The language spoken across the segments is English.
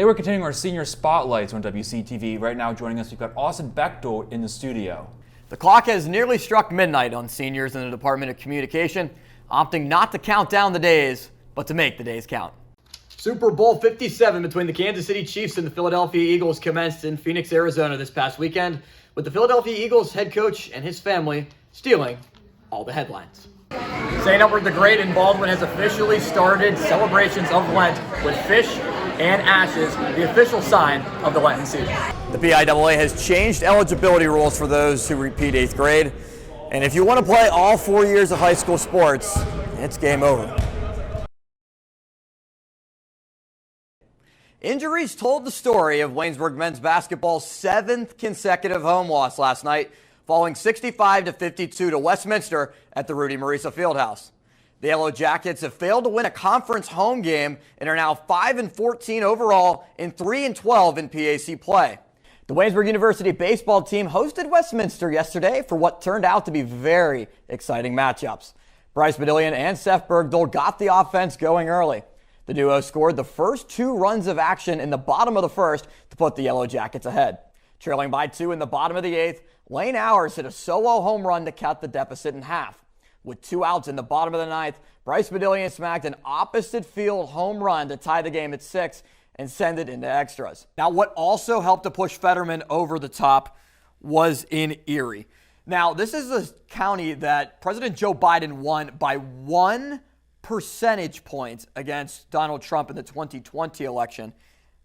Today we're continuing our senior spotlights on WCTV. Right now joining us, we've got Bechtold in the studio. The clock has nearly struck midnight on seniors in the Department of Communication, opting not to count down the days, but to make the days count. Super Bowl 57 between the Kansas City Chiefs and the Philadelphia Eagles commenced in Phoenix, Arizona this past weekend, with the Philadelphia Eagles head coach and his family stealing all the headlines. St. Edward the Great in Baldwin has officially started celebrations of Lent with fish and ashes, the official sign of the Lenten season. The BIAA has changed eligibility rules for those who repeat 8th grade, and if you want to play all 4 years of high school sports, it's game over. Injuries told the story of Waynesburg men's basketball's 7th consecutive home loss last night, falling 65-52 to Westminster at the Rudy Marisa Fieldhouse. The Yellow Jackets have failed to win a conference home game and are now 5-14 overall and 3-12 in PAC play. The Waynesburg University baseball team hosted Westminster yesterday for what turned out to be very exciting matchups. Bryce Badillion and Seth Bergdahl got the offense going early. The duo scored the first 2 runs of action in the bottom of the first to put the Yellow Jackets ahead. Trailing by 2 in the bottom of the 8th, Lane Hours hit a solo home run to cut the deficit in half. With 2 outs in the bottom of the 9th, Bryce Badillion smacked an opposite field home run to tie the game at 6 and send it into extras. Now, what also helped to push Fetterman over the top was in Erie. Now, this is a county that President Joe Biden won by 1 percentage point against Donald Trump in the 2020 election.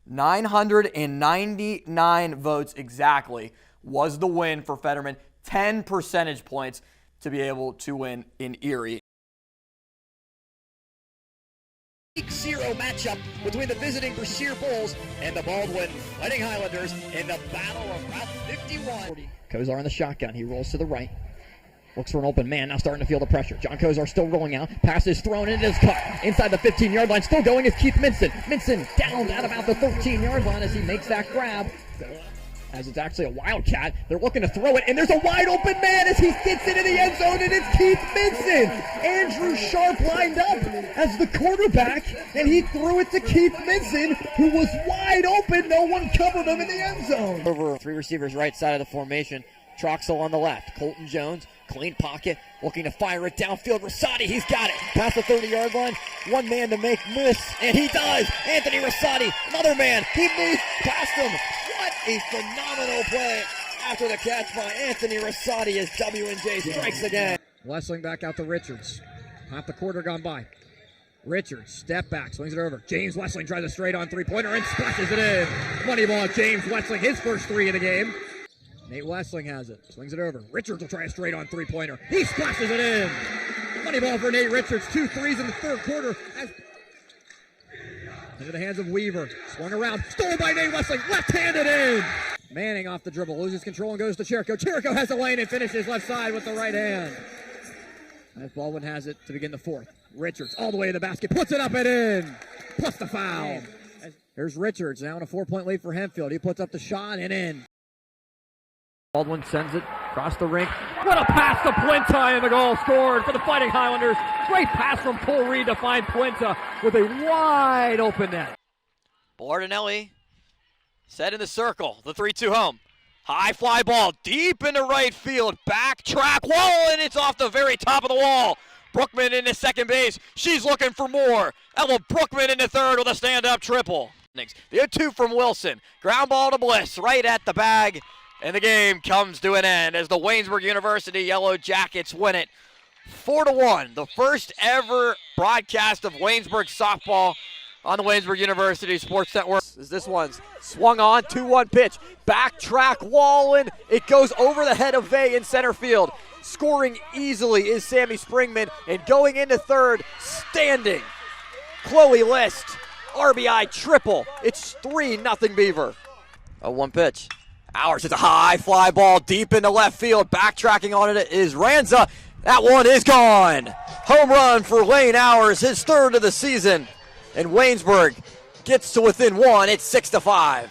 999 votes exactly was the win for Fetterman. 10 percentage points to be able to win in Erie. Week 0 matchup between the visiting Brashear Bulls and the Baldwin Fighting Highlanders in the Battle of Route 51. Kozar in the shotgun. He rolls to the right. Looks for an open man, now starting to feel the pressure. John Kozar still rolling out. Pass is thrown in, it is cut. Inside the 15-yard line, still going is Keith Minson. Minson down at about the 13-yard line as he makes that grab. As it's actually a Wildcat. They're looking to throw it, and there's a wide open man as he gets it in the end zone, and it's Keith Minson. Andrew Sharp lined up as the quarterback, and he threw it to Keith Minson, who was wide open. No one covered him in the end zone. Over 3 receivers right side of the formation. Troxel on the left. Colton Jones, clean pocket, looking to fire it downfield. Rosati, he's got it. Past the 30-yard line. One man to make miss, and he does. Anthony Rosati, another man. He moves past him. What a phenomenal play after the catch by Anthony Rosati as W&J strikes again. Wessling back out to Richards. Half the quarter gone by. Richards, step back, swings it over. James Wessling tries a straight-on three-pointer and splashes it in. Money ball, James Wessling, his first 3 of the game. Nate Wessling has it, swings it over. Richards will try a straight-on three-pointer. He splashes it in. Money ball for Nate Richards, 2 threes in the third quarter. Into the hands of Weaver, swung around, stolen by Nate Wessling, left-handed in. Manning off the dribble, loses control and goes to Cherico. Cherico has the lane and finishes left side with the right hand. As Baldwin has it to begin the 4th. Richards all the way to the basket, puts it up and in, plus the foul. Here's Richards, now in a 4-point lead for Hempfield. He puts up the shot and in. Baldwin sends it across the rink. What a pass to Puenta, and the goal scored for the Fighting Highlanders. Great pass from Cole Reed to find Puenta with a wide open net. Bordinelli set in the circle, the 3-2 home. High fly ball deep into right field. Backtrack wall, and it's off the very top of the wall. Brookman into second base. She's looking for more. Ella Brookman into third with a stand-up triple. The 0-2 from Wilson. Ground ball to Bliss right at the bag. And the game comes to an end as the Waynesburg University Yellow Jackets win it 4-1. The first ever broadcast of Waynesburg softball on the Waynesburg University Sports Network. This one's swung on, 2-1 pitch. Backtrack Wallen. It goes over the head of Vay in center field. Scoring easily is Sammy Springman. And going into third, standing, Chloe List. RBI triple. It's 3-0 Beaver. A 1 pitch. Hours hits a high fly ball deep into left field. Backtracking on it is Ranza. That one is gone. Home run for Lane Hours, his 3rd of the season. And Waynesburg gets to within 1. It's 6-5.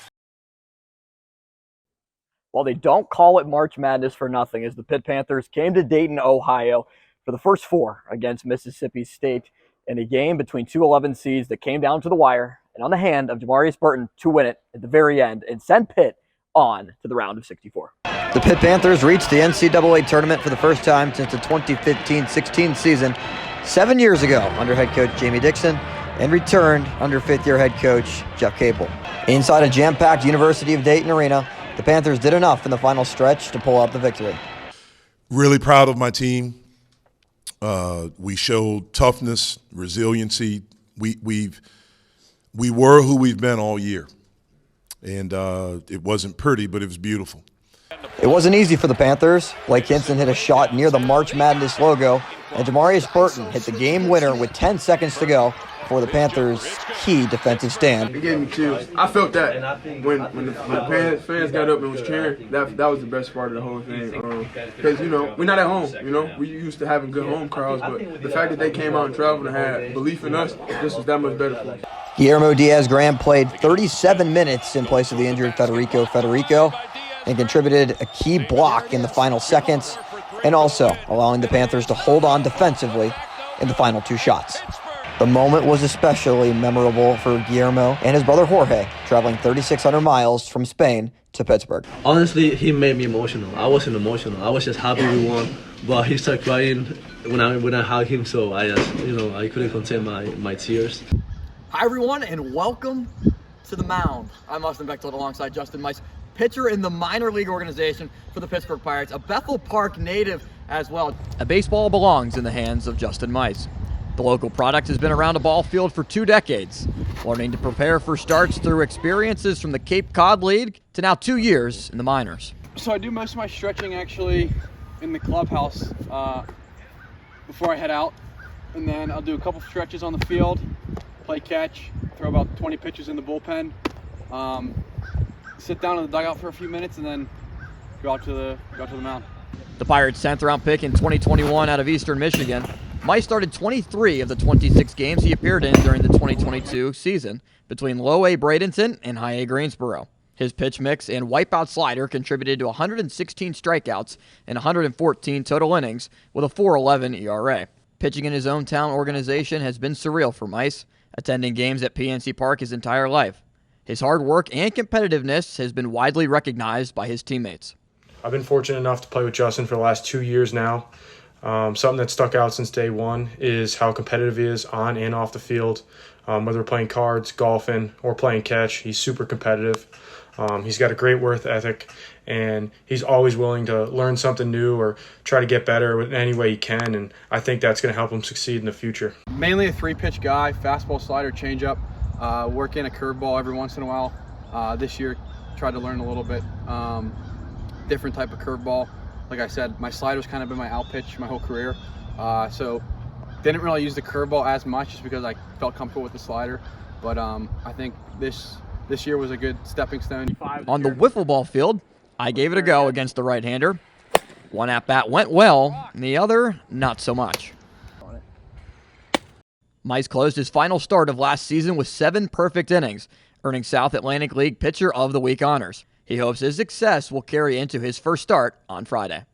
Well, they don't call it March Madness for nothing, as the Pitt Panthers came to Dayton, Ohio for the first 4 against Mississippi State in a game between 2 11 seeds that came down to the wire and on the hand of Jamarius Burton to win it at the very end and send Pitt on to the round of 64. The Pitt Panthers reached the NCAA tournament for the first time since the 2015-16 season 7 years ago under head coach Jamie Dixon, and returned under fifth-year head coach Jeff Capel. Inside a jam-packed University of Dayton arena, the Panthers did enough in the final stretch to pull out the victory. Really proud of my team. We showed toughness, resiliency. We were who we've been all year. And it wasn't pretty, but it was beautiful. It wasn't easy for the Panthers. Blake Hinson hit a shot near the March Madness logo, and Jamarius Burton hit the game winner with 10 seconds to go for the Panthers' key defensive stand. It gave me chills. I felt that when the fans got up and was cheering. That was the best part of the whole thing. Because, we're not at home. We used to having good home crowds, but the fact that they came out and traveled and had belief in us, this was that much better for us. Guillermo Diaz-Graham played 37 minutes in place of the injured Federico and contributed a key block in the final seconds, and also allowing the Panthers to hold on defensively in the final two shots. The moment was especially memorable for Guillermo and his brother Jorge, traveling 3,600 miles from Spain to Pittsburgh. Honestly, he made me emotional. I wasn't emotional. I was just happy we won, but he started crying when I hugged him, so I just, I couldn't contain my tears. Hi everyone, and welcome to the mound. I'm Austin Bechtold alongside Justin Mice, pitcher in the minor league organization for the Pittsburgh Pirates, a Bethel Park native as well. A baseball belongs in the hands of Justin Mice. The local product has been around a ball field for 2 decades, learning to prepare for starts through experiences from the Cape Cod League to now 2 years in the minors. So I do most of my stretching actually in the clubhouse before I head out, and then I'll do a couple stretches on the field, play catch, throw about 20 pitches in the bullpen, sit down in the dugout for a few minutes, and then go out to the mound. The Pirates' 10th round pick in 2021 out of Eastern Michigan, Mice started 23 of the 26 games he appeared in during the 2022 season between Low A Bradenton and High A Greensboro. His pitch mix and wipeout slider contributed to 116 strikeouts and 114 total innings with a 4.11 ERA. Pitching in his own town organization has been surreal for Mice, attending games at PNC Park his entire life. His hard work and competitiveness has been widely recognized by his teammates. I've been fortunate enough to play with Justin for the last 2 years now. Something that stuck out since day one is how competitive he is on and off the field. Whether we're playing cards, golfing, or playing catch, he's super competitive. He's got a great work ethic, and he's always willing to learn something new or try to get better in any way he can, and I think that's going to help him succeed in the future. Mainly a 3-pitch guy, fastball, slider, changeup, work in a curveball every once in a while. This year, tried to learn a little bit different type of curveball. Like I said, my slider's kind of been my out pitch my whole career, so didn't really use the curveball as much just because I felt comfortable with the slider. But I think this year was a good stepping stone. On the wiffle ball field, I gave it a go against the right-hander. One at-bat went well, and the other, not so much. Mice closed his final start of last season with 7 perfect innings, earning South Atlantic League Pitcher of the Week honors. He hopes his success will carry into his first start on Friday.